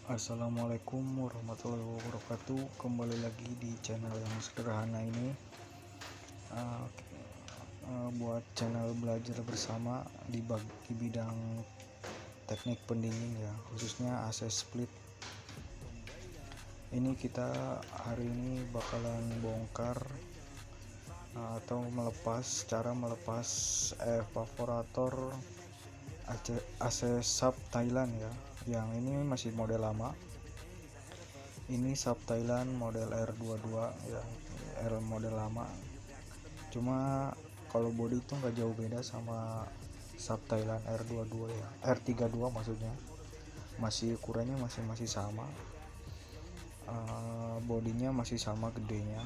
Assalamualaikum warahmatullahi wabarakatuh. Kembali lagi di channel yang sederhana ini. uh, Buat channel belajar bersama di bidang teknik pendingin ya, khususnya AC split. Ini kita hari ini bakalan bongkar atau cara melepas evaporator AC sub Thailand ya. Yang ini masih model lama. Ini sub Thailand model R22 ya, model lama. Cuma kalau body itu nggak jauh beda sama sub Thailand R22 ya, R32 maksudnya. Masih ukurannya masih sama, bodinya masih sama gedenya,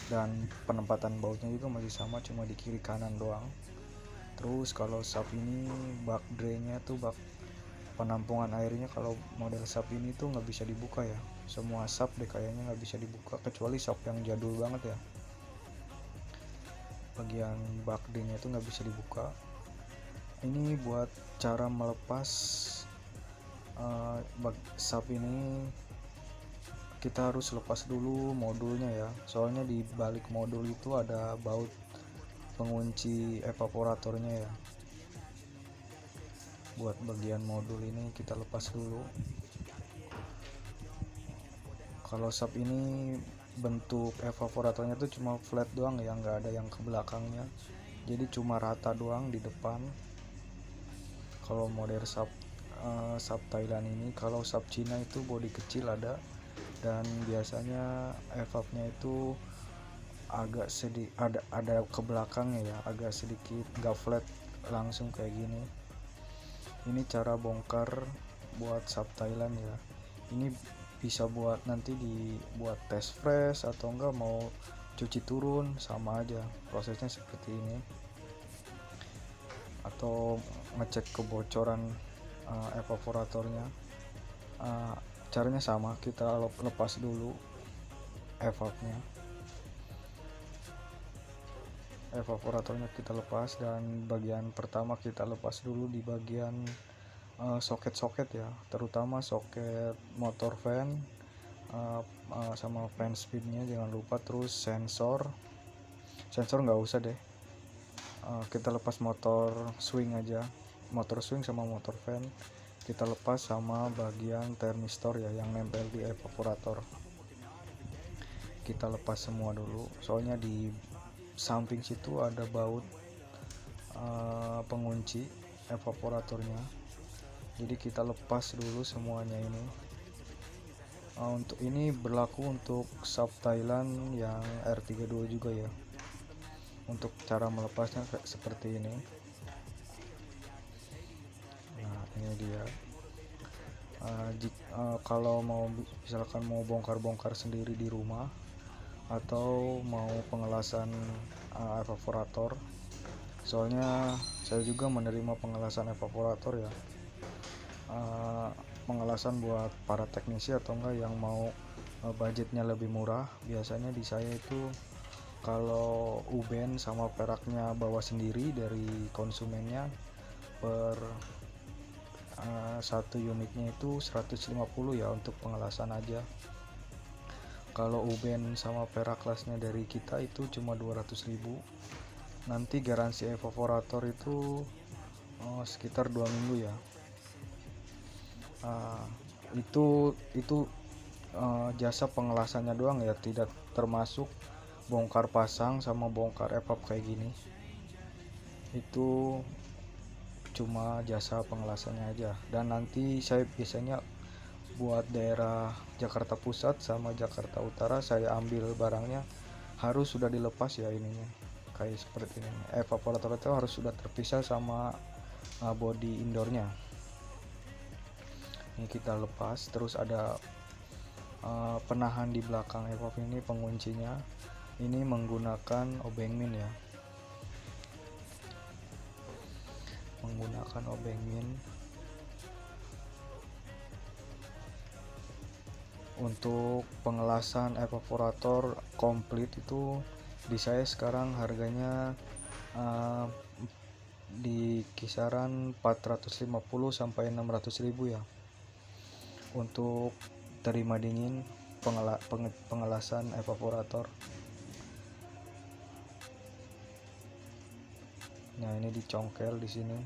dan penempatan bautnya juga masih sama, cuma di kiri kanan doang. Terus kalau sub ini bak drainnya tuh, bak penampungan airnya, kalau model sub ini tuh nggak bisa dibuka ya. Semua sub deh kayaknya nggak bisa dibuka, kecuali sub yang jadul banget ya, bagian bak drainnya itu nggak bisa dibuka. Ini buat cara melepas bak sub ini, kita harus lepas dulu modulnya ya, soalnya di balik modul itu ada baut pengunci evaporatornya ya. Buat bagian modul ini kita lepas dulu. Kalau sub ini bentuk evaporatornya tuh cuma flat doang ya, nggak ada yang ke belakangnya, jadi cuma rata doang di depan. Kalau model sub Thailand ini. Kalau sub Cina itu bodi kecil ada, dan biasanya evapnya itu agak ada ke belakangnya ya, agak sedikit, nggak flat langsung kayak gini. Ini cara bongkar buat sub Thailand ya. Ini bisa buat nanti dibuat tes fresh, atau enggak mau cuci turun, sama aja prosesnya seperti ini. Atau ngecek kebocoran evaporatornya, caranya sama, kita lepas dulu evaporatornya kita lepas. Dan bagian pertama kita lepas dulu di bagian soket-soket ya, terutama soket motor fan, sama fan speednya jangan lupa. Terus sensor nggak usah deh, kita lepas motor swing aja, motor swing sama motor fan kita lepas, sama bagian termistor ya yang nempel di evaporator kita lepas semua dulu. Soalnya di samping situ ada baut pengunci evaporatornya, jadi kita lepas dulu semuanya ini. Untuk ini berlaku untuk sub Thailand yang R32 juga ya. Untuk cara melepasnya kayak seperti ini. Nah, ini dia. Kalau misalkan mau bongkar-bongkar sendiri di rumah, atau mau pengelasan evaporator, soalnya saya juga menerima pengelasan evaporator ya, pengelasan buat para teknisi atau enggak yang mau budgetnya lebih murah. Biasanya di saya itu kalau uben sama peraknya bawa sendiri dari konsumennya, per satu unitnya itu 150 ya untuk pengelasan aja. Kalau uben sama perak kelasnya dari kita itu cuma 200.000. Nanti garansi evaporator itu sekitar 2 minggu ya. Itu jasa pengelasannya doang ya, tidak termasuk bongkar pasang sama bongkar evap kayak gini. Itu cuma jasa pengelasannya aja. Dan nanti saya biasanya buat daerah Jakarta Pusat sama Jakarta Utara, saya ambil barangnya harus sudah dilepas ya ininya, kayak seperti ini. Evaporator itu harus sudah terpisah sama body indoornya. Ini kita lepas. Terus ada penahan di belakang evap ini, penguncinya ini menggunakan obeng min ya, menggunakan obeng min. Untuk pengelasan evaporator komplit itu di saya sekarang harganya di kisaran 450 sampai 600.000 ya. untuk terima dingin, pengelasan evaporator. Nah, ini dicongkel di sini.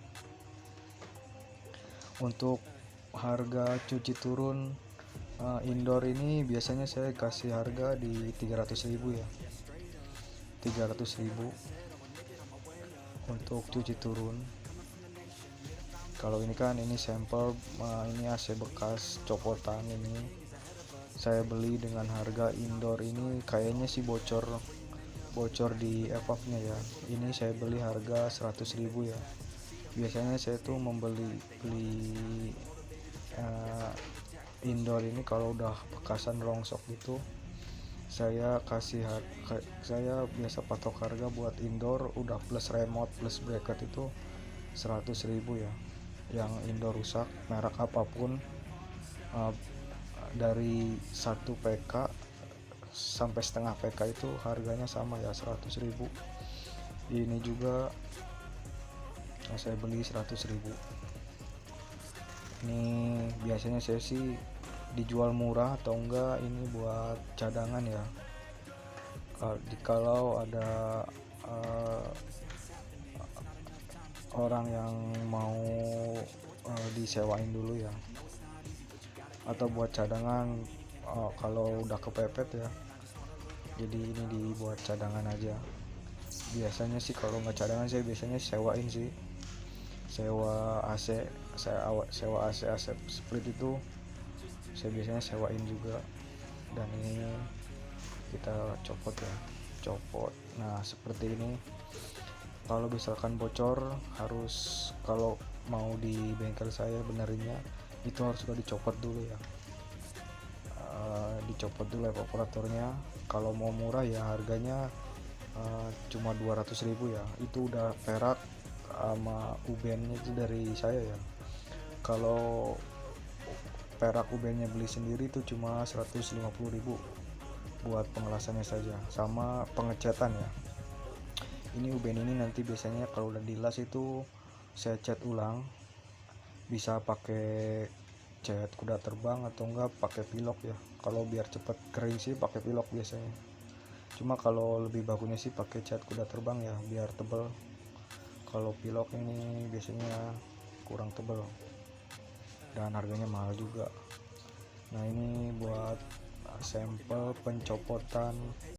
Untuk harga cuci turun indoor ini biasanya saya kasih harga di 300.000 ya, 300.000 untuk cuci turun. Kalau ini kan ini sampel, ini AC bekas copotan, ini saya beli dengan harga indoor ini kayaknya sih bocor di evapnya ya. Ini saya beli harga 100.000 ya. Biasanya saya tuh beli indoor ini kalau udah bekasan rongsok gitu, saya biasa patok harga buat indoor udah plus remote plus bracket itu 100.000 ya. Yang indoor rusak merek apapun, dari 1 PK sampai setengah PK itu harganya sama ya, 100.000. Ini juga saya beli 100.000. Ini biasanya saya sih dijual murah atau enggak ini buat cadangan ya. Kalau ada orang yang mau disewain dulu ya, atau buat cadangan kalau udah kepepet ya, jadi ini dibuat cadangan aja. Biasanya sih kalau nggak cadangan saya biasanya sewain sih, sewa AC. Sewa AC split itu saya biasanya sewain juga. Dan ini kita copot ya, copot. Nah, seperti ini. Kalau misalkan bocor, harus kalau mau di bengkel saya benerinnya itu harus sudah dicopot dulu ya, dicopot dulu evaporatornya. Kalau mau murah ya harganya cuma 200.000 ya, itu udah perak sama ubennya itu dari saya ya. Kalau perak ubennya beli sendiri itu cuma 150.000 buat pengelasannya saja sama pengecatan ya. Ini uben ini nanti biasanya kalau udah dilas itu saya cat ulang, bisa pakai cat kuda terbang atau enggak pakai pilok ya. Kalau biar cepet kering sih pakai pilok biasanya, cuma kalau lebih bagusnya sih pakai cat kuda terbang ya biar tebel. Kalau pilok ini biasanya kurang tebel dan harganya mahal juga. Nah, ini buat sampel pencopotan